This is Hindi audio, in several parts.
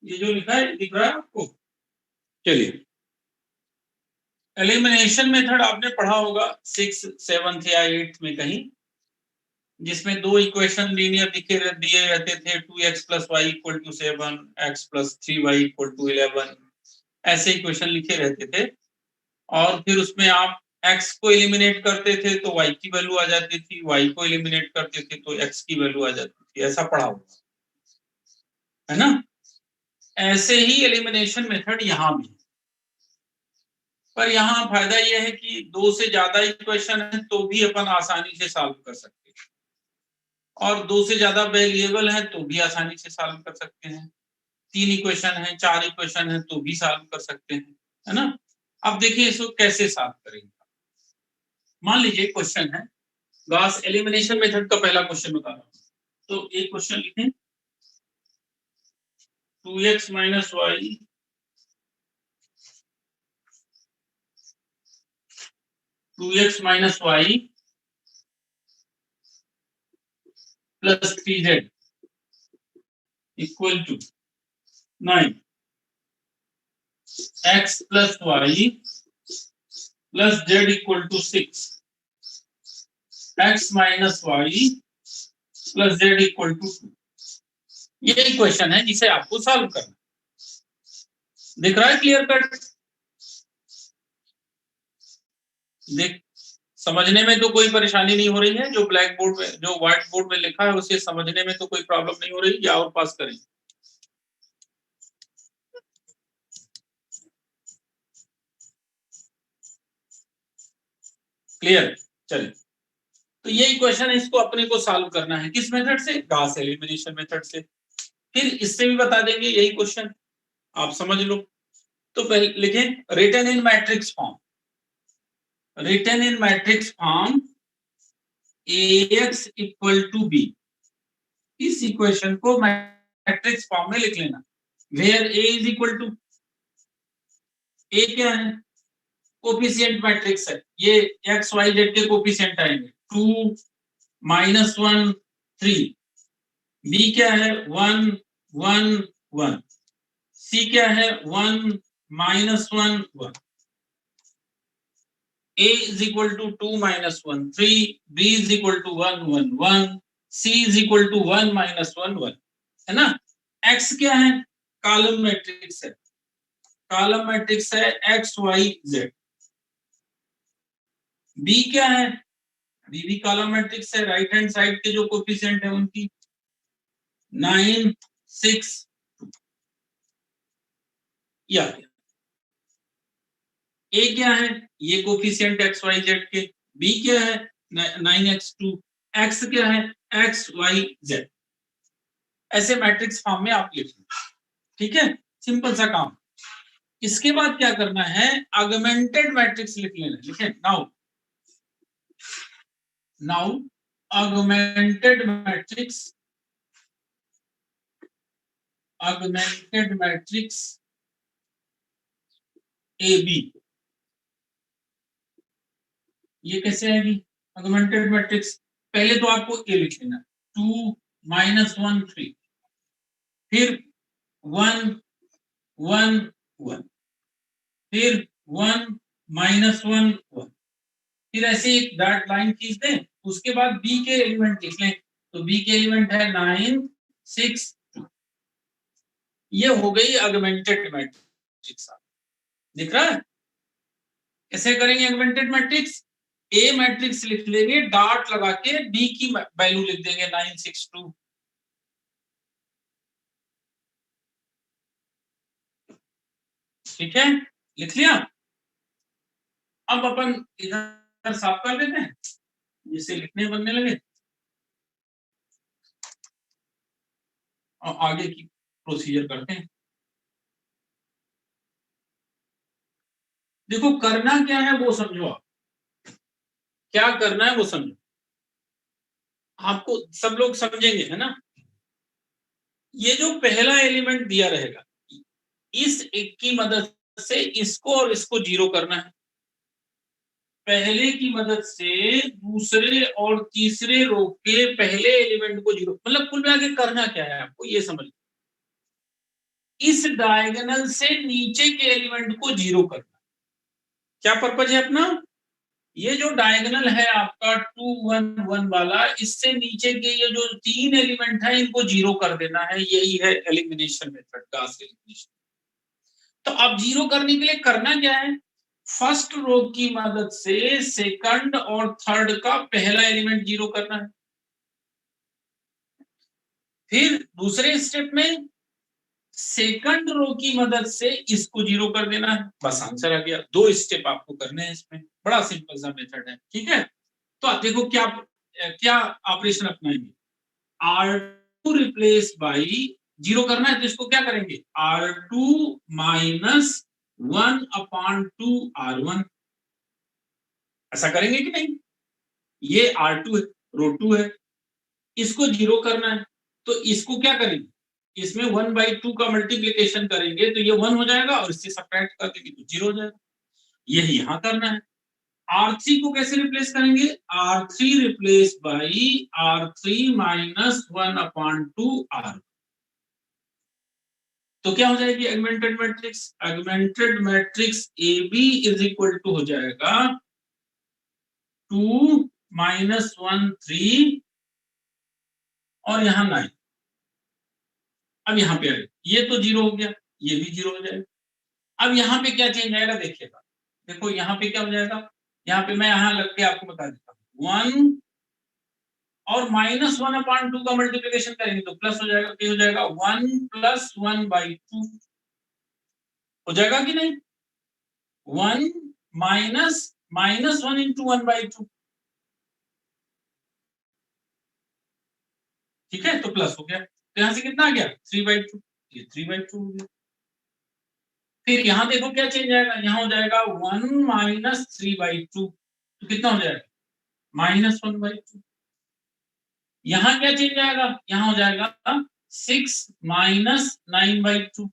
ये जो लिखा है दिख रहा है आपको? चलिए, एलिमिनेशन मेथड आपने पढ़ा होगा 6th 7th या 8th में कहीं, जिसमें दो इक्वेशन लीनियर दिए रहते थे, 2x + y = 7, x + 3y = 11, ऐसे इक्वेशन लिखे रहते थे। और फिर उसमें आप x को एलिमिनेट करते थे तो y की वैल्यू आ जाती थी, y को एलिमिनेट करते थे तो x की वैल्यू आ जाती थी, ऐसा पढ़ा होगा, है ना? ऐसे ही एलिमिनेशन मेथड यहां भी, पर यहाँ फायदा यह है कि दो से ज्यादा इक्वेशन है तो भी अपन आसानी से सॉल्व कर सकते हैं, और दो से ज्यादा वेरिएबल है तो भी आसानी से सॉल्व कर सकते हैं, 3 इक्वेशन है, 4 इक्वेशन है तो भी सॉल्व कर सकते हैं, है ना? अब देखिए इसको कैसे सॉल्व करेंगे। मान लीजिए क्वेश्चन है, गॉस एलिमिनेशन मेथड का पहला क्वेश्चन बता रहा हूं, तो एक क्वेश्चन लिखें, 2x - y plus 3z equal to 9, x plus y plus z equal to 6, x minus y plus z equal to 2। ये इक्वेशन है जिसे आपको सॉल्व करना। दिख रहा है क्लियर कट? देख, समझने में तो कोई परेशानी नहीं हो रही है? जो ब्लैक बोर्ड में, जो व्हाइट बोर्ड में लिखा है उसे समझने में तो कोई प्रॉब्लम नहीं हो रही, या और पास करें? क्लियर? चलिए, तो ये इक्वेशन है, इसको अपने को सॉल्व करना है किस मेथड से? गॉस एलिमिनेशन मेथड से। फिर इससे भी बता देंगे यही क्वेश्चन, आप समझ लो। तो पहले लिखें, written in matrix form, written in matrix form ax = b, इस इक्वेशन को मैट्रिक्स फॉर्म में लिख लेना। वेयर a = a क्या है? कोफिशिएंट मैट्रिक्स है, ये x y z के कोफिशिएंट आएंगे, 2 -1 3, b क्या है? 1 1 1, c क्या है? 1 -1 1, a = 2 -1 3, b = 1 1 1, c = 1 -1 1, है ना? x क्या है? कॉलम मैट्रिक्स है, कॉलम मैट्रिक्स है x y z। b क्या है? b भी कॉलम मैट्रिक्स है, राइट हैंड साइड के जो कोफिशिएंट है उनकी 9 6 2। या a क्या है? ये कोफिशिएंट x y z के। b क्या है? 9x2। x क्या है? x y z। ऐसे मैट्रिक्स फॉर्म में आप लिख लो, ठीक है? सिंपल सा काम। इसके बाद क्या करना है? ऑगमेंटेड मैट्रिक्स लिख लेना। लिखें, now augmented matrix, augmented matrix AB, ये कैसे आएगी ऑगमेंटेड मैट्रिक्स? पहले तो आपको A लिख लेना, 2 -1 3, फिर 1 1 1, फिर 1 -1 1, फिर ऐसे एक डॉट लाइन खींच दें, उसके बाद B के एलिमेंट लिख लें, तो B के एलिमेंट है 9 6 2। ये हो गई ऑगमेंटेड मैट्रिक्स। दिख रहा है? कैसे करेंगे ऑगमेंटेड मैट्रिक्स? ए मैट्रिक्स लिख लेंगे, डॉट लगा के बी की वैल्यू लिख देंगे 9 6 2। ठीक है, लिख लिया। अब अपन इधर साफ कर देते हैं, जिससे लिखने बनने लगे, और आगे की प्रोसीजर करते हैं। देखो, करना क्या है वो समझो, आप क्या करना है वो समझो, आपको सब लोग समझेंगे, है ना? ये जो पहला एलिमेंट दिया रहेगा, इस एक की मदद से इसको और इसको जीरो करना है, पहले की मदद से दूसरे और तीसरे रो के पहले एलिमेंट को जीरो, मतलब कुल मिला के करना क्या है आपको ये समझ। इस डायगोनल से नीचे के एलिमेंट को 0 करना। क्या पर्पज है अपना? ये जो डायगोनल है आपका 2 1 1 वाला, इससे नीचे के ये जो 3 एलिमेंट है इनको 0 कर देना है। यही है एलिमिनेशन मेथड, गाउस एलिमिनेशन। तो अब 0 करने के लिए करना क्या है? फर्स्ट रो की मदद से सेकंड और थर्ड का पहला एलिमेंट 0 करना है। फिर दूसरे स्टेप में सेकंड रो की मदद से इसको 0 कर देना है। बस आंसर आ गया। 2 स्टेप आपको करने हैं इसमें, बड़ा सिंपल सा मेथड है। ठीक है, तो आप देखो क्या क्या ऑपरेशन अपनाएंगे। R2 रिप्लेस बाई 0 करना है तो इसको क्या करेंगे, R2 माइनस 1/2 R1, ऐसा करेंगे कि नहीं? ये R2 है, रो 2 है, इसको 0 करना है तो इसको क्या करेंगे, इसमें 1/2 का मल्टीप्लिकेशन करेंगे तो ये 1 हो जाएगा और इससे सब्ट्रैक्ट कर देंगे तो 0 हो जाएगा। यही यहां करना है। R3 को कैसे रिप्लेस करेंगे, R3 replace by R3 minus 1/2 R। तो क्या हो जाएगी augmented matrix, augmented matrix AB is equal to हो जाएगा 2 माइनस 1 3 और यहां 9। अब यहाँ पे आए, ये तो 0 हो गया, ये भी 0 हो जाएगा। अब यहाँ पे क्या चेंज आएगा देखिएगा, देखो यहाँ पे क्या हो जाएगा, यहाँ पे मैं यहाँ लग के आपको बता देता हूँ। 1 और माइनस 1/2 का मल्टीप्लिकेशन करेंगे तो प्लस हो जाएगा, क्या हो जाएगा 1 + 1/2 हो जाएगा कि नहीं। 1 माइनस -1 × 1/2, ठीक है, तो प्लस हो गया। तो यहां से कितना आ गया 3/2, ये 3/2 हो गया। फिर यहां देखो क्या चेंज आएगा, यहां हो जाएगा 1 माइनस 3/2, तो कितना हो जाएगा -1/2। यहां क्या चेंज आएगा, यहां हो जाएगा 6 माइनस 9/2,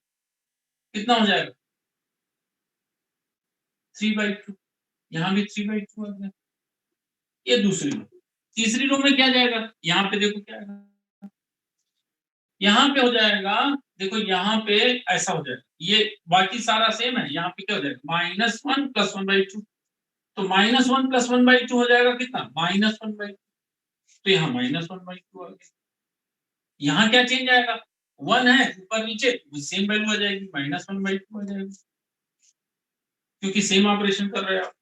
कितना हो जाएगा 3/2। यहां भी 3/2 आ गया। ये दूसरी रो। तीसरी रो में क्या जाएगा, यहाँ पे देखो क्या आएगा, यहाँ पे हो जाएगा, देखो यहाँ पे ऐसा हो जाएगा, ये बाकी सारा सेम है। यहाँ पे क्या हो जाएगा -1 + 1/2, तो -1 + 1/2 हो जाएगा कितना -1/2, तो यहाँ -1/2 आ गया। यहाँ क्या चेंज आएगा, 1 है ऊपर नीचे, सेम वैल्यू आ जाएगी -1/2 आ जाएगी, क्योंकि सेम ऑपरेशन कर रहे हैं आप।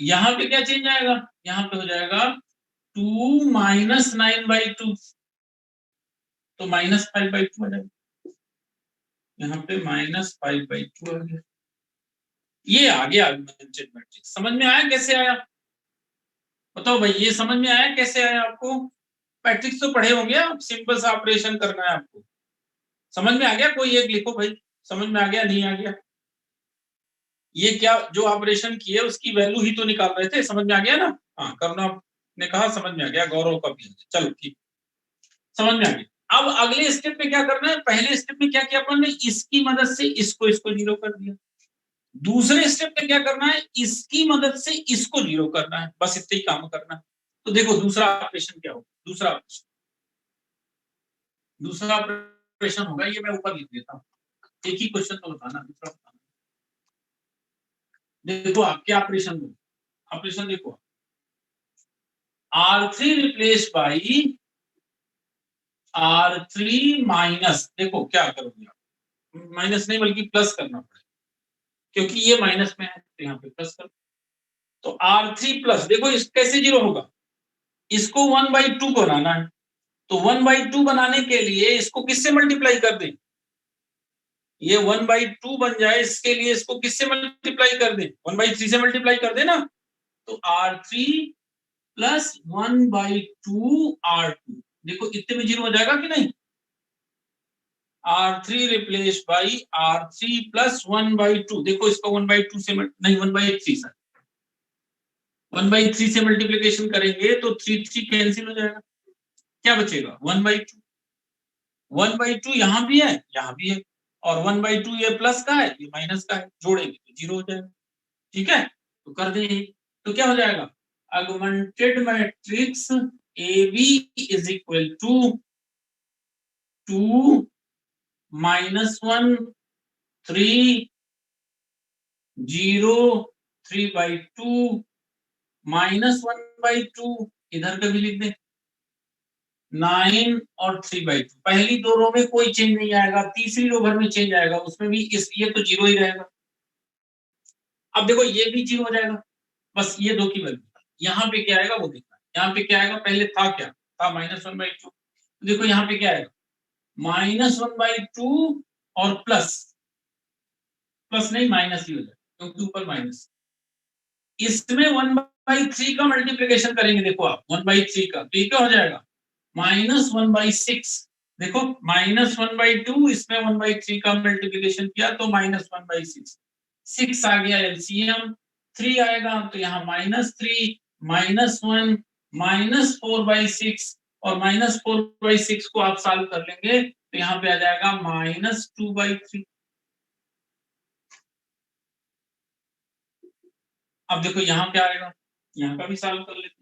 यहाँ पे क्या चेंज आएगा, यहाँ पे हो जाएगा 2 माइनस 9/2, तो -5/2 आ जाएगा। यहाँ पे -5/2 आ गया। ये आ गया आर्गुमेंटेड मैट्रिक्स। समझ में आया कैसे आया, बताओ भाई, ये समझ में आया कैसे आया आपको? मैट्रिक्स तो पढ़े होंगे आप, सिंपल सा ऑपरेशन करना है आपको। समझ में आ गया? कोई एक लिखो भाई, समझ में आ गया नहीं आ गया? ये क्या जो ऑपरेशन किए उसकी वैल्यू ही तो निकाल रहे थे, समझ में आ गया ना? हाँ, करना ने कहा समझ में आ गया, गौरव का भी। चलो ठीक, समझ में आ गया। अब अगले स्टेप में क्या करना है, पहले स्टेप में क्या किया अपन ने, इसकी मदद से इसको 0 कर दिया। दूसरे स्टेप में क्या करना है, इसकी मदद से इसको 0 करना है, बस इतना ही काम करना है। तो देखो दूसरा ऑपरेशन क्या होगा, दूसरा ऑपरेशन होगा, ये मैं ऊपर लिख देता हूँ, एक ही क्वेश्चन तो बताना, दूसरा बताना। देखो आप क्या ऑपरेशन दो, ऑपरेशन देखो, R3 replace by R3 minus, देखो क्या करोगे आप, माइनस नहीं बल्कि प्लस करना पड़ेगा, क्योंकि ये माइनस में है तो यहाँ पे प्लस कर। तो R3 प्लस, देखो इस कैसे 0 होगा, इसको 1/2 बनाना है, तो 1/2 बनाने के लिए इसको किससे मल्टीप्लाई कर दें, ये 1/2 बन जाए इसके लिए इसको किससे मल्टीप्लाई कर दें, 1/3 से मल्टीप्लाई कर देना। तो R3 + 1/2 R2, देखो इतने में 0 हो जाएगा कि नहीं। R3 रिप्लेस बाई R3 + 1/2, देखो इसका 1/2 से नहीं 1/3 से 1/3 से मल्टीप्लिकेशन करेंगे तो 3 कैंसिल हो जाएगा, क्या बचेगा 1/2। 1/2 यहाँ भी है यहाँ भी है, और 1/2 ये प्लस का है ये माइनस का है, जोड़ेंगे तो 0 हो जाएगा। ठीक है, तो कर देंगे, तो क्या हो जाएगा, augmented matrix AB is equal to 2 -1 3 0 3/2 -1/2 इधर का भी लिख दे 9 और 3/2। पहली दो रो में कोई चेंज नहीं आएगा, तीसरी रो भर में चेंज आएगा, उसमें भी इस ये तो 0 ही रहेगा। अब देखो ये भी 0 हो जाएगा, बस ये दो की वैल्यू। यहाँ पे क्या आएगा वो देखना, यहाँ पे क्या आएगा, पहले था क्या था -1/2, देखो यहाँ पे क्या आएगा -1/2 और प्लस नहीं माइनस ही हो जाएगा क्योंकि ऊपर माइनस। इसमें 1/3 का मल्टीप्लिकेशन करेंगे, देखो आप 1/3 का, तो ये क्या हो जाएगा -1/6। देखो -1/2 इसमें 1/3 का मल्टीप्लिकेशन किया तो -1/6, 6 आ गया एलसीएम, 3 आएगा तो यहाँ -3 -1 -4/6 और -4/6 को आप सॉल्व कर लेंगे तो यहाँ पे आ जाएगा -2/3। अब देखो यहाँ क्या आएगा, यहाँ का भी सॉल्व कर लेते हैं।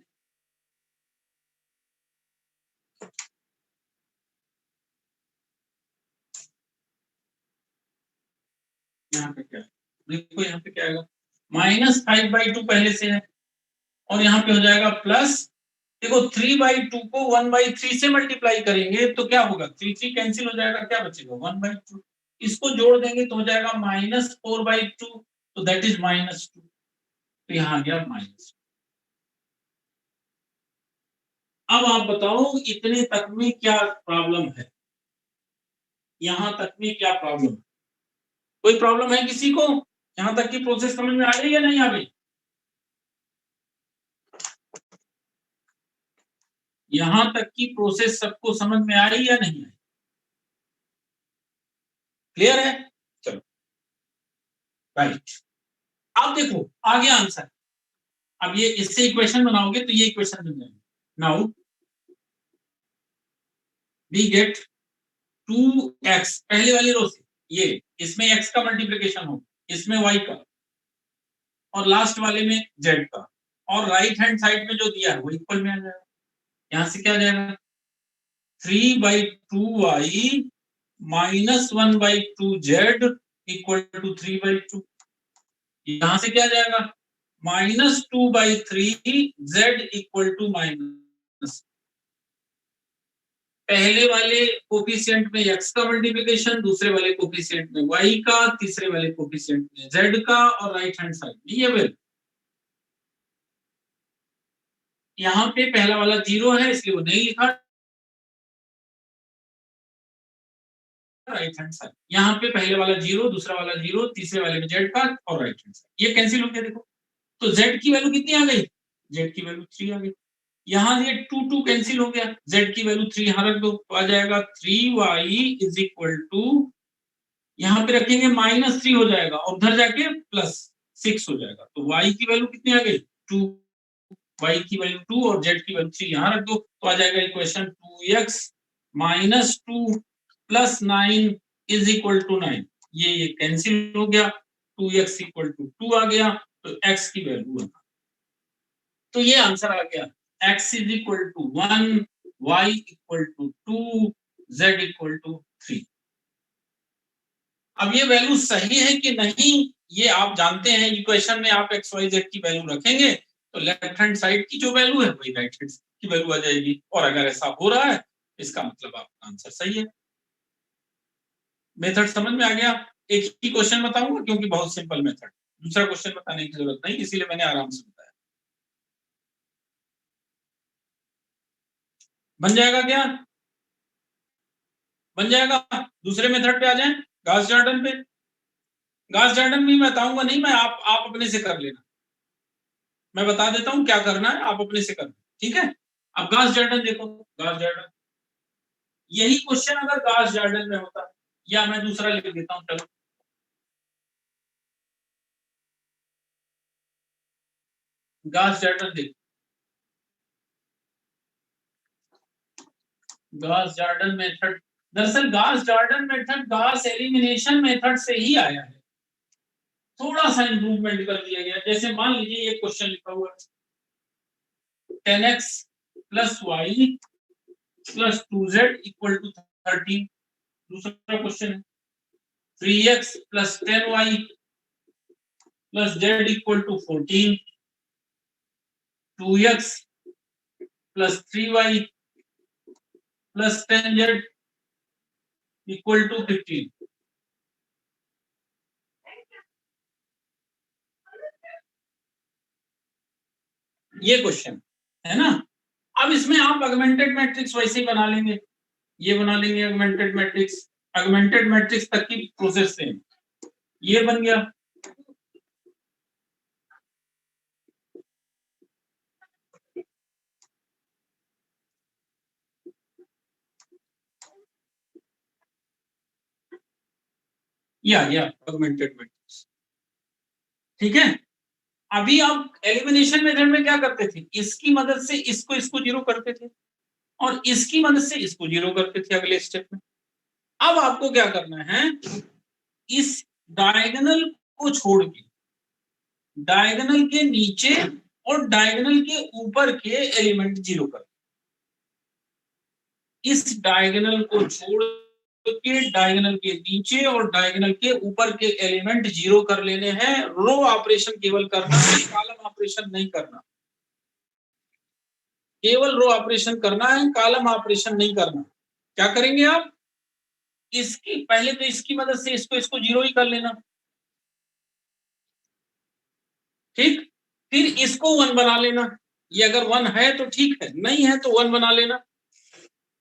यहाँ पे क्या है, देखो यहाँ पे क्या आएगा -5/2 पहले से है और यहाँ पे हो जाएगा प्लस, देखो 3/2 को 1/3 से मल्टीप्लाई करेंगे तो क्या होगा, 3 कैंसिल हो जाएगा, क्या बचेगा 1/2, इसको जोड़ देंगे तो हो जाएगा -4/2, तो दैट इज -2, तो यहाँ आ गया माइनस। अब आप बताओ इतने तक में क्या प्रॉब्लम है, यहाँ तक में क्या प्रॉब्लम, कोई प्रॉब्लम है किसी को, यहाँ तक की प्रोसेस समझ में आ गई या नहीं आ गई, यहां तक की प्रोसेस सबको समझ में आई या नहीं आई, क्लियर है, चलो राइट। अब देखो आ गया आंसर, अब ये इससे इक्वेशन बनाओगे तो ये इक्वेशन बन जाएगी। नाउ वी गेट 2x पहले वाली रो से, ये इसमें x का मल्टीप्लिकेशन हो, इसमें y का, और लास्ट वाले में z का, और राइट हैंड साइड में जो दिया है वो इक्वल में आ जाएगा। यहां से क्या आ जाएगा 3/2y -1/2z इक्वल टू 3/2। यहां से क्या आ जाएगा -2/3z इक्वल टू माइनस, पहले वाले कोफिशिएंट में x का मल्टीप्लिकेशन, दूसरे वाले कोफिशिएंट में y का, तीसरे वाले कोफिशिएंट में z का, और राइट हैंड साइड में ये वैल्यू। यहाँ पे पहला वाला 0 है इसलिए वो नहीं लिखा, राइट हैंड साइड यहाँ पे पहले वाला 0, दूसरा वाला 0, तीसरे वाले में z का और राइट हैंड साइड, ये कैंसिल हो गया। देखो तो z की वैल्यू कितनी आ गई, z की वैल्यू 3 आ गई, यहाँ ये 2 कैंसिल हो गया, z की वैल्यू 3 यहाँ रख दो तो आ जाएगा 3y इज इक्वल टू, यहाँ पे रखेंगे -3 हो जाएगा और उधर जाके +6 हो जाएगा, तो y की वैल्यू कितनी आ गई 2, y की वैल्यू 2 और z की वैल्यू 3 यहाँ रख दो तो आ जाएगा equation 2x -2 + 9 is equal to 9, ये कैंसिल हो गया, 2x इक्वल टू 2 आ गया, तो x की वैल्यू बना, तो ये आंसर आ गया x is equal to 1, y equal to 2, z equal to 3। अब ये वैल्यू सही है कि नहीं ये आप जानते हैं, इक्वेशन में आप x y z की वैल्यू रखेंगे तो लेफ्ट हैंड साइड की जो वैल्यू है वही राइट हैंड की वैल्यू आ जाएगी, और अगर ऐसा हो रहा है इसका मतलब आपका आंसर सही है। मेथड समझ में आ गया, एक ही क्वेश्चन बताऊंगा क्योंकि बहुत सिंपल मेथड, दूसरा क्वेश्चन बताने की जरूरत नहीं, इसीलिए मैंने आराम से बताया। बन जाएगा क्या, बन जाएगा। दूसरे मेथड पे आ जाएं, गॉस जॉर्डन पे। गॉस जॉर्डन भी मैं बताऊंगा नहीं, मैं आप अपने से कर लेना, मैं बता देता हूं क्या करना है, आप अपने से करना, ठीक है। अब गॉस जॉर्डन देखो, गॉस जॉर्डन यही क्वेश्चन अगर गॉस जॉर्डन में होता, या मैं दूसरा लिख देता हूं, चलो गॉस जॉर्डन देखो, गॉस जॉर्डन मेथड, दरअसल Gauss Jordan method Gauss elimination method से ही आया है, थोड़ा सा इंप्रूवमेंट कर दिया गया। जैसे मान लीजिए ये क्वेश्चन लिखा हुआ है 10x + y + 2z equal to 13, दूसरा क्वेश्चन है 3x plus 10y plus z equal to 14, 2x plus 3y plus 10z equal to 15। ये क्वेश्चन है ना। अब इसमें आप ऑगमेंटेड मैट्रिक्स वैसे ही बना लेंगे, ये बना लेंगे ऑगमेंटेड मैट्रिक्स, ऑगमेंटेड मैट्रिक्स तक की प्रोसेस सेम, ये बन गया। या ऑगमेंटेड मैट्रिक्स, ठीक है। अभी आप एलिमिनेशन मेथड में क्या करते थे, इसकी मदद से इसको जीरो करते थे और इसकी मदद से इसको जीरो करते थे अगले स्टेप में। अब आपको क्या करना है, इस डायगोनल को छोड़ के डायगोनल के नीचे और डायगोनल के ऊपर के एलिमेंट जीरो कर, इस डायगोनल को छोड़ के डायगोनल के नीचे और डायगोनल के ऊपर के एलिमेंट जीरो कर लेने हैं। रो ऑपरेशन केवल करना है, कॉलम ऑपरेशन नहीं करना, केवल रो ऑपरेशन करना है, कॉलम ऑपरेशन नहीं करना। क्या करेंगे आप, इसकी पहले तो इसकी मदद से इसको जीरो ही कर लेना, ठीक। फिर इसको 1 बना लेना, ये अगर 1 है तो ठीक है, नहीं है तो 1 बना लेना।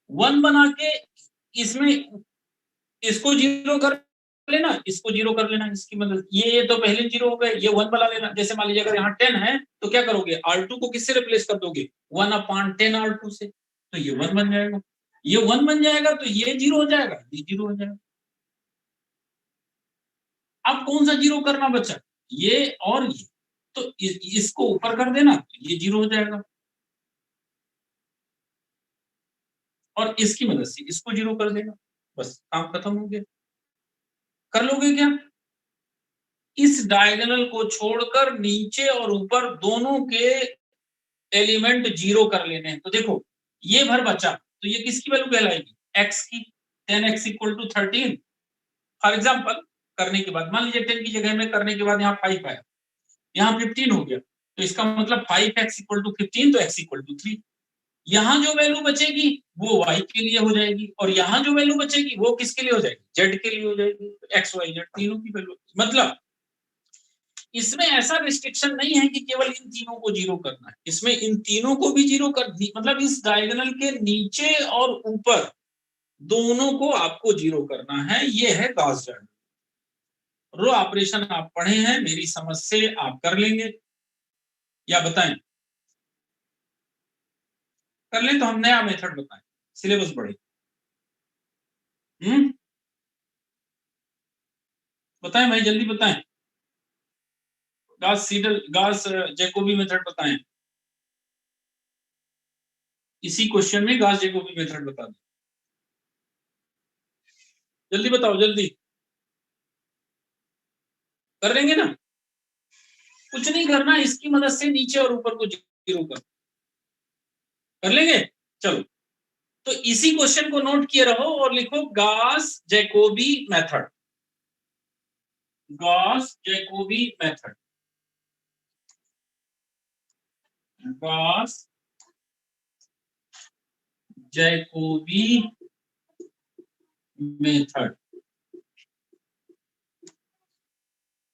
1 बना के इसमें इसको जीरो कर लेना, इसको जीरो कर लेना इसकी मदद, ये तो पहले जीरो हो गए, ये 1 बना लेना। जैसे मान लीजिए अगर यहाँ 10 है तो क्या करोगे, R2 को किससे रिप्लेस कर दोगे, 1/10 R2 से, तो ये 1 बन जाएगा। ये 1 बन जाएगा तो ये जीरो हो जाएगा, ये जीरो हो जाएगा। अब कौन सा जीरो करना बचा, ये और ये, तो इसको ऊपर कर देना, ये जीरो हो जाएगा और इसकी मदद से इसको जीरो कर देना, बस काम खत्म हो गया। कर लोगे क्या, इस डायगोनल को छोड़कर नीचे और ऊपर दोनों के एलिमेंट जीरो कर लेने हैं। तो देखो ये भर बचा, तो ये किसकी वैल्यू कहलाएगी, x की। 10x equal to 13 for example, करने के बाद मान लीजिए 10 की जगह में करने के बाद यहाँ 5 आया, यहाँ 15 हो गया, तो इसका मतलब 5x इक्वल टू 15, तो x इक्वल टू 3। यहाँ जो वैल्यू बचेगी वो y के लिए हो जाएगी और यहाँ जो वैल्यू बचेगी वो किसके लिए हो जाएगी, z के लिए हो जाएगी। x y z तीनों की वैल्यू, मतलब इसमें ऐसा रिस्ट्रिक्शन नहीं है कि केवल इन तीनों को जीरो करना है, इसमें इन तीनों को भी जीरो कर, मतलब इस डायगोनल के नीचे और ऊपर दोनों को आपको जीरो करना है। ये है गॉस डायगोनल। रो ऑपरेशन आप पढ़े हैं, मेरी समझ से आप कर लेंगे या बताएं, कर लें तो हम नया मेथड बताएं, सिलेबस बढ़े। बताएं भाई, जल्दी बताएं, Gauss Seidel Gauss Jacobi method बताएं, इसी क्वेश्चन में गॉस जैकोबी मेथड बता दें, जल्दी बताओ जल्दी, कर लेंगे ना, कुछ नहीं करना, इसकी मदद से नीचे और ऊपर को जीरो कर लेंगे। चलो, तो इसी क्वेश्चन को नोट किए रहो और लिखो Gauss Jacobi method, Gauss Jacobi method, Gauss Jacobi method,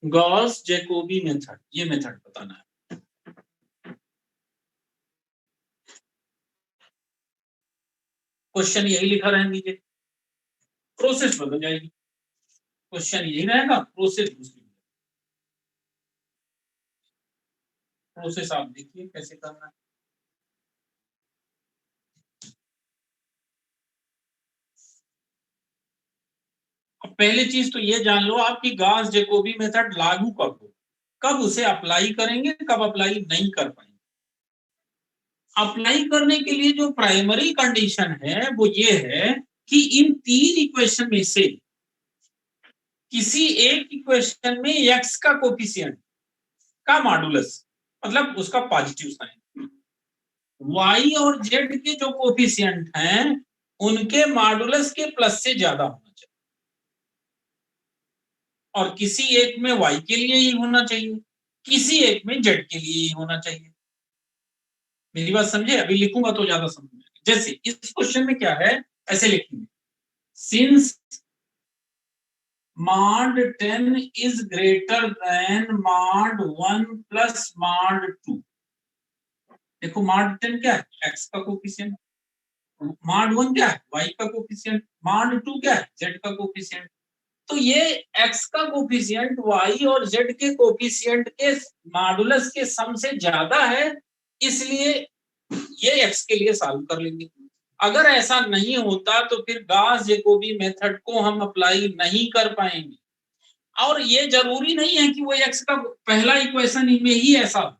Gauss Jacobi method, ये मेथड बताना है। क्वेश्चन यही लिखा रहने दीजिए, प्रोसेस बदल जाएगी, क्वेश्चन यही रहेगा, प्रोसेस दूसरी, प्रोसेस आप देखिए कैसे करना है। अब पहली चीज तो ये जान लो आपकी गॉस जैकोबी मेथड लागू कब हो, कब उसे अप्लाई करेंगे, कब अप्लाई नहीं कर पाएंगे। अप्लाई करने के लिए जो प्राइमरी कंडीशन है वो ये है कि इन तीन इक्वेशन में से किसी एक इक्वेशन में x का कोफिशिएंट का मॉडुलस, मतलब उसका पॉजिटिव साइन, y और z के जो कोफिशिएंट हैं उनके मॉडुलस के प्लस से ज्यादा होना चाहिए। और किसी एक में y के लिए ही होना चाहिए, किसी एक में z के लिए ही होना चाहिए। मेरी बात समझे? अभी लिखूंगा तो ज्यादा समझ में आएगा। जैसे इस क्वेश्चन में क्या है, ऐसे लिखेंगे, since mod 10 is greater than mod 1 plus mod 2। देखो mod 10 क्या है, x का कोफिशिएंट, mod 1 क्या है, y का कोफिशिएंट, mod 2 क्या है, z का कोफिशिएंट। तो ये x का कोफिशिएंट y और z के कोफिशिएंट के मॉडुलस के सम से ज्यादा है, इसलिए ये x के लिए सॉल्व कर लेंगे। अगर ऐसा नहीं होता तो फिर गॉस जैकोबी मेथड को हम अप्लाई नहीं कर पाएंगे। और ये जरूरी नहीं है कि वो x का पहला इक्वेशन में ही ऐसा हो,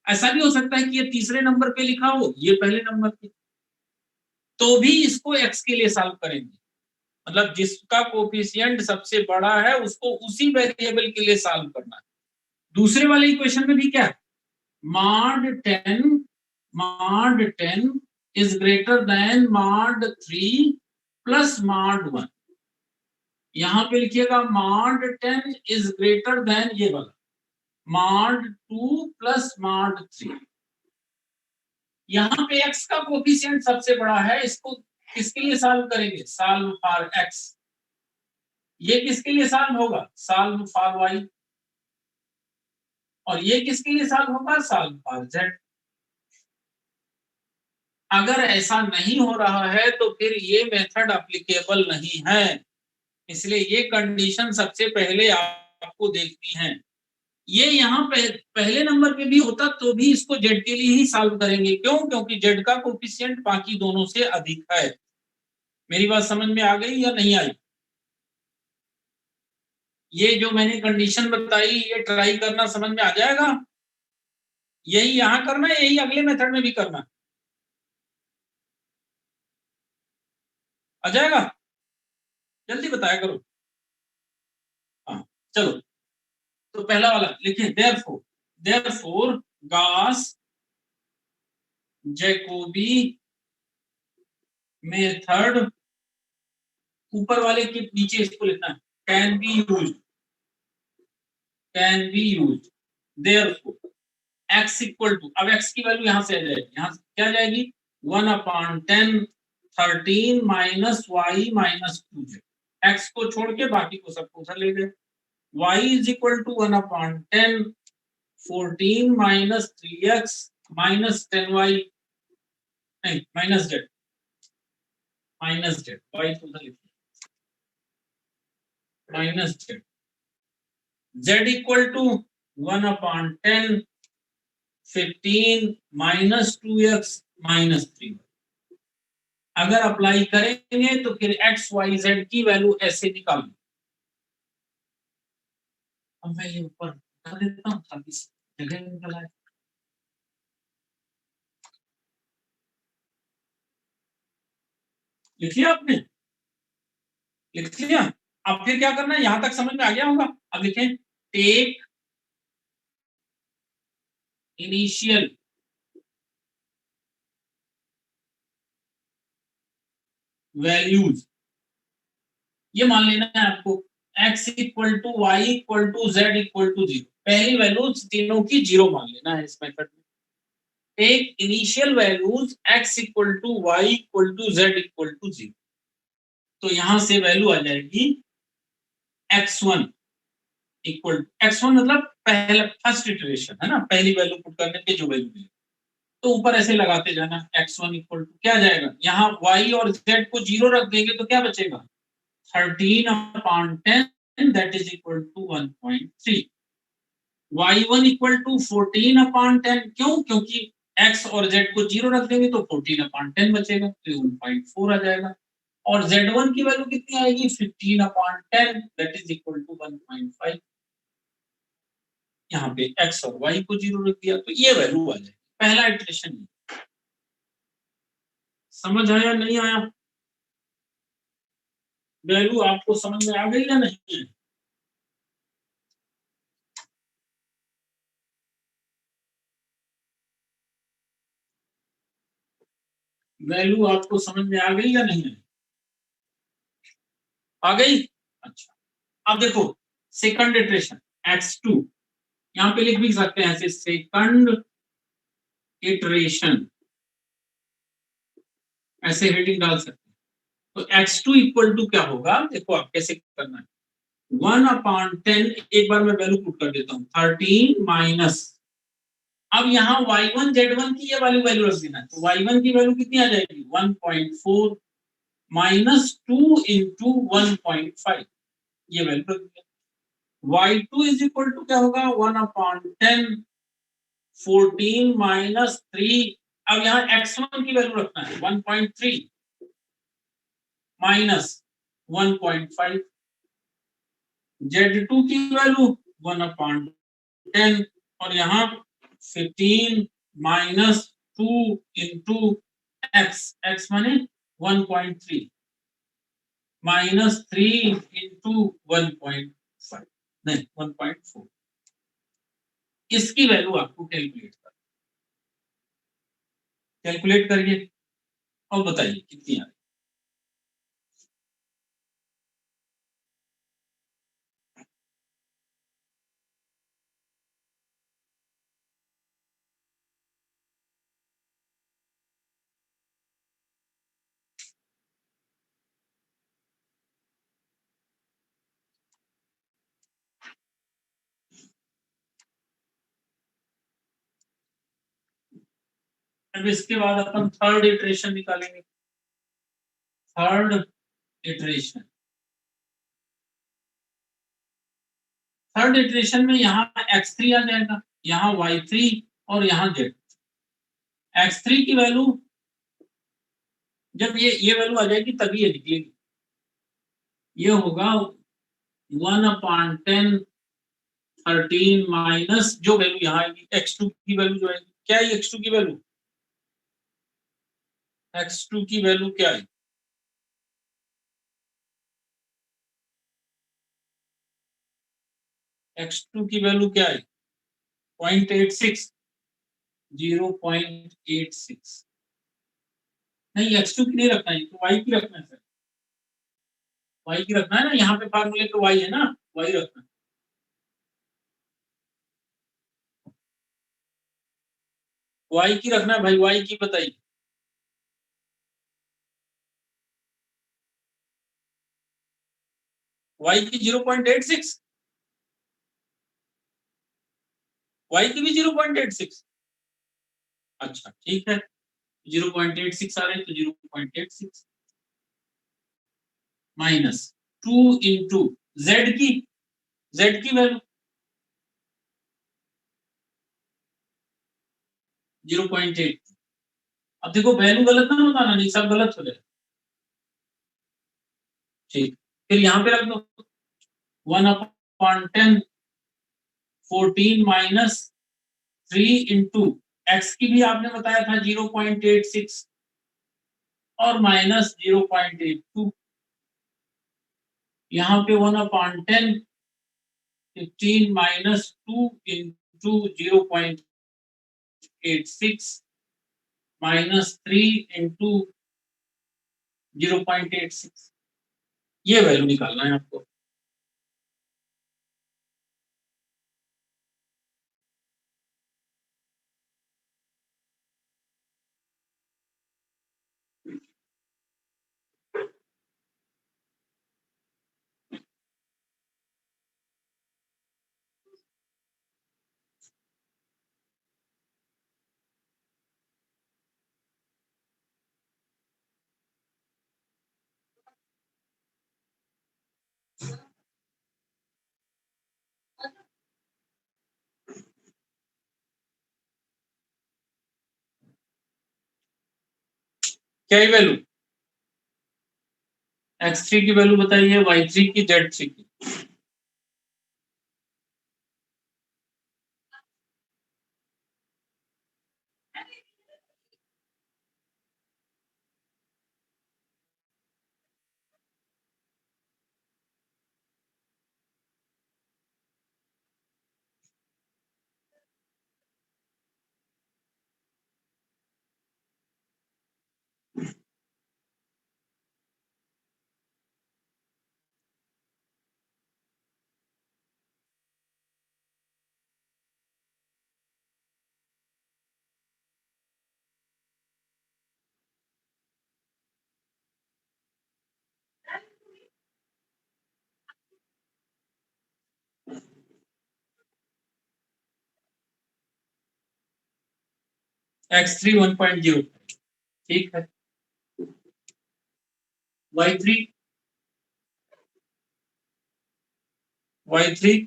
ऐसा भी हो सकता है कि ये तीसरे नंबर पे लिखा हो, ये पहले नंबर पे, तो भी इसको x के लिए सॉल्व करेंगे। मतलब जिसका कोफिशिएंट सबसे बड़ा है उसको उसी वेरिएबल के लिए सॉल्व करना है। दूसरे वाले इक्वेशन में भी क्या है, mod 10 is greater than mod 3 plus mod 1। यहां पे लिखिएगा mod 10 is greater than ये वाला mod 2 plus mod 3। यहाँ पे x का कोफिशिएंट सबसे बड़ा है, इसको किसके लिए सॉल्व करेंगे, सॉल्व फॉर x। ये किसके लिए सॉल्व होगा, सॉल्व फॉर y। और ये किसके लिए सॉल्व होगा, सॉल्व फॉर z। अगर ऐसा नहीं हो रहा है तो फिर ये मेथड एप्लीकेबल नहीं है, इसलिए ये कंडीशन सबसे पहले आपको देखनी है। ये यहाँ पहले नंबर पे भी होता तो भी इसको z के लिए ही सॉल्व करेंगे। क्यों? क्योंकि z का कोफिशिएंट बाकी दोनों से अधिक है। मेरी बात समझ में आ गई या नहीं आई? ये जो मैंने कंडीशन बताई ये ट्राई करना, समझ में आ जाएगा। यही यहां करना है, यही अगले मेथड में भी करना है, आ जाएगा? जल्दी बताया करो। हाँ चलो, तो पहला वाला लिखें, देयरफॉर गॉस जैकोबी मेथड, ऊपर वाले के नीचे इसको लिखना है, can be used therefore x equal to, अब x की वैल्यू यहां से आ जाएगी, यहां से क्या जाएगी, 1/10 13 minus y minus 2z। x को छोड़ के बाकी को सबको उधर ले गए। y is equal to 1/10 14 minus 3x minus 10y, नहीं माइनस z, y तो उधर लिखिए, minus z equal to 1/10 15 minus 2x minus 3। अगर अप्लाई करेंगे तो फिर एक्स वाई जेड की वैल्यू ऐसे निकालनी। अब मैं ये ऊपर कर देता हूँ ताकि जगह निकल आए। लिख लिया आपने, लिख लिया? अब फिर क्या करना है, यहां तक समझ में आ गया होगा। अब लिखें, टेक इनिशियल वैल्यूज, ये मान लेना है आपको, x equal to Y equal to Z equal to 0। पहली वैल्यूज तीनों की 0 मान लेना है इस मेथड में। Take initial values x equal to Y equal to Z equal to 0। तो यहां से वैल्यू आ जाएगी x1 इक्वल, x1 मतलब पहला फर्स्ट इटरेशन है ना, पहली वैल्यू पुट करने पे जो वैल्यू मिली, तो ऊपर ऐसे लगाते जाना, x1 इक्वल टू क्या जाएगा, यहाँ y और z को 0 रख देंगे तो क्या बचेगा, 13/10 that is equal to 1.3। y1 equal to 14/10, क्यों? क्योंकि x और z को 0 रख देंगे तो 14/10 बचेगा, तो 1.4 आ जाएगा। और z1 की वैल्यू कितनी आएगी, 15/10 दैट इज इक्वल टू 1.5। यहाँ पे x और y को 0 रख दिया तो ये वैल्यू आ जाएगी। पहला इटरेशन। समझ आया नहीं आया? वैल्यू आपको समझ में आ गई या नहीं? वैल्यू आपको समझ में आ गई या नहीं? आ गई। अच्छा, अब देखो, सेकंड इटरेशन x2, यहाँ पे लिख भी सकते हैं ऐसे, सेकंड इटरेशन, ऐसे हेडिंग डाल सकते हैं। तो x2 इक्वल टू क्या होगा, देखो आप कैसे करना है, 1/10, एक बार मैं वैल्यू पुट कर देता हूँ, 13 माइनस, अब यहाँ y1 z1 की ये वाली वैल्यू रख देना है, तो y1 की वैल्यू कितनी आ जाएगी, 1.4 माइनस 2 इंटू 1.5, ये वैल्यू रख दिया। y2 इज इक्वल टू क्या होगा, 1/10, 14 माइनस 3, अब यहाँ x1 की वैल्यू रखना है 1.3 माइनस 1.5, z2 की वैल्यू 1/10 और यहाँ 15 माइनस 2 इंटू x माने 1.3 माइनस 3 इंटू 1.5 नहीं 1.4, इसकी वैल्यू आपको कैलकुलेट करिए और बताइए कितनी आ रही। अब इसके बाद अपन थर्ड इटरेशन निकालेंगे, थर्ड इटरेशन, थर्ड इटरेशन में यहाँ x3 आ जाएगा, यहाँ y3 और यहाँ z, x3 की वैल्यू जब ये वैल्यू आ जाएगी तभी ये निकलेगी, ये होगा 1/10, 13 माइनस जो वैल्यू यहाँ आएगी x2 की वैल्यू जो आएगी, क्या है x2 की वैल्यू, x2 की वैल्यू क्या है, x2 की वैल्यू क्या है 0.86, 0.86, नहीं x2 की नहीं रखना है, तो y की रखना है सर, y की रखना है ना, यहाँ पे फार्मूले पे y है ना, y रखना है, y की रखना है भाई, y की बताइए, y की 0.86, y की भी 0.86, अच्छा ठीक है, 0.86 आ रहे तो 0.86 माइनस 2 इंटू z की वैल्यू 0.8, अब देखो वैल्यू गलत ना बताना, नहीं सब गलत हो जाए, ठीक, फिर यहाँ पे रख दो 1/10, 14 माइनस 3 इंटू एक्स की भी आपने बताया था 0.86 और माइनस 0.82, यहाँ पे 1/10, 15 माइनस 2 इंटू 0.86 माइनस 3 इंटू 0.86, ये वैल्यू निकालना है आपको। क्या ही वैल्यू, x3 की वैल्यू बताइए, y3 की, z3 की, x3 1.0, ठीक है। y3 y3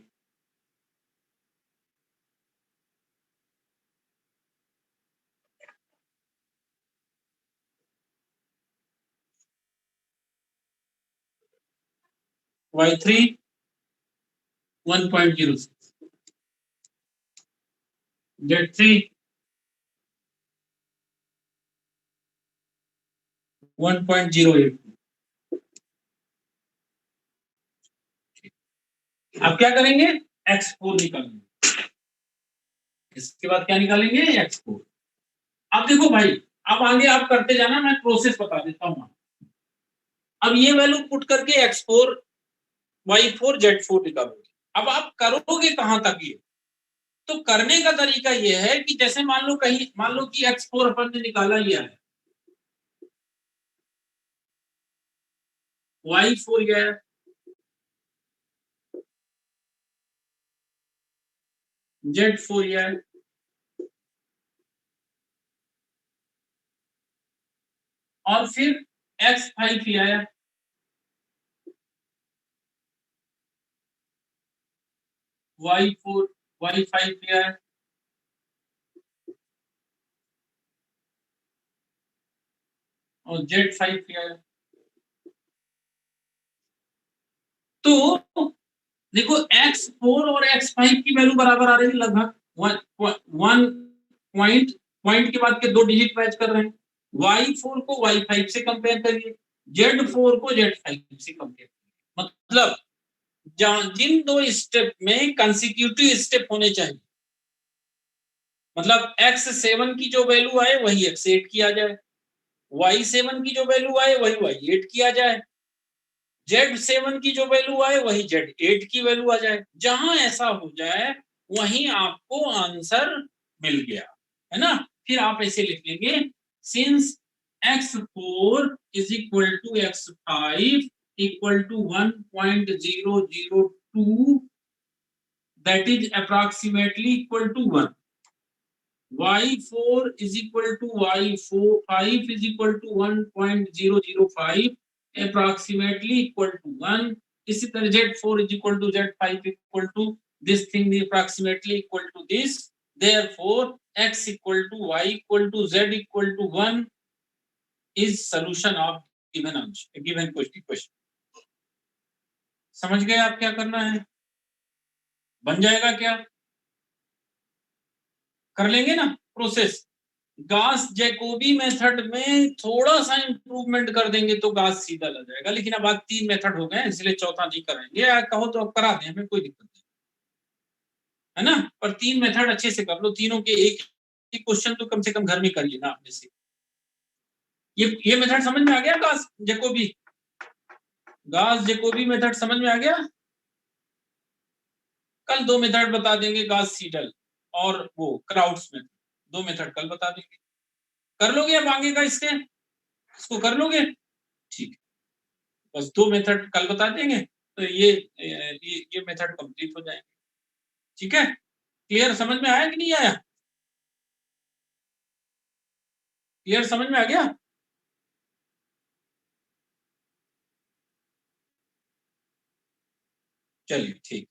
y3 1.06, z3 1.08। अब क्या करेंगे, x4 निकालेंगे। इसके बाद क्या निकालेंगे, x4। अब देखो भाई, अब आगे आप करते जाना, मैं प्रोसेस बता देता हूं। अब ये वैल्यू पुट करके x4 y4 z4 निकालोगे। अब आप करोगे कहां तक ये, तो करने का तरीका ये है कि जैसे मान लो कि x4 अपन ने निकाला लिया है, y4 गया है, z4 गया है, और फिर x5 ही आया, y4 y5 भी आया, और z5 भी आया। तो देखो x4 और x5 की वैल्यू बराबर आ रही है, लगभग वन पॉइंट, पॉइंट के बाद के दो डिजिट मैच कर रहे हैं। y4 को y5 से कंपेयर करिए, z4 को z5 से कंपेयर, मतलब जिन दो स्टेप में कंसेक्यूटिव स्टेप होने चाहिए, मतलब x7 की जो वैल्यू आए वही x8 की आ जाए, y7 की जो वैल्यू आए वही y8 की आ जाए, Z7 की जो वैल्यू आए वही Z8 की वैल्यू आ जाए। जहां ऐसा हो जाए वहीं आपको आंसर मिल गया, है ना। फिर आप ऐसे लिख लेंगे, since x4 is equal to x5 equal to 1.002, that is approximately equal to 1, y4 is equal to y5 is equal to 1.005, approximately equal to 1। इसी तरह z4 is equal to z5 equal to this thing approximately equal to this, therefore x equal to y equal to z equal to 1 is solution of given answer, given question। समझ गए आप क्या करना है, बन जाएगा क्या, कर लेंगे ना प्रोसेस। गास जैकोबी मेथड में थोड़ा सा इंप्रूवमेंट कर देंगे तो गास सीधा लग जाएगा, लेकिन अब आज 3 मेथड हो गए इसलिए चौथा नहीं कराएंगे, या कहो तो अब करा दें, हमें कोई दिक्कत नहीं है ना। पर 3 मेथड अच्छे से कर लो, तीनों के एक ही क्वेश्चन तो कम से कम घर में कर लेना अपने से। ये मेथड समझ में आ गया, गास जैकोबी मेथड समझ में आ गया। कल 2 मेथड बता देंगे, गास सीडल और वो क्राउड्स मेथड, 2 मेथड कल बता देंगे। कर लोगे अब आगे का इसको कर लोगे, ठीक, बस 2 मेथड कल बता देंगे तो ये मेथड कंप्लीट हो जाएंगे, ठीक है। क्लियर, समझ में आया कि नहीं आया, क्लियर समझ में आ गया। चलिए ठीक,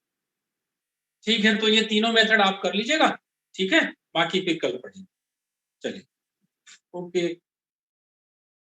ठीक है, तो ये तीनों मेथड आप कर लीजिएगा, ठीक है, बाकी फिर कल पढ़ेंगे। चलिए, ओके।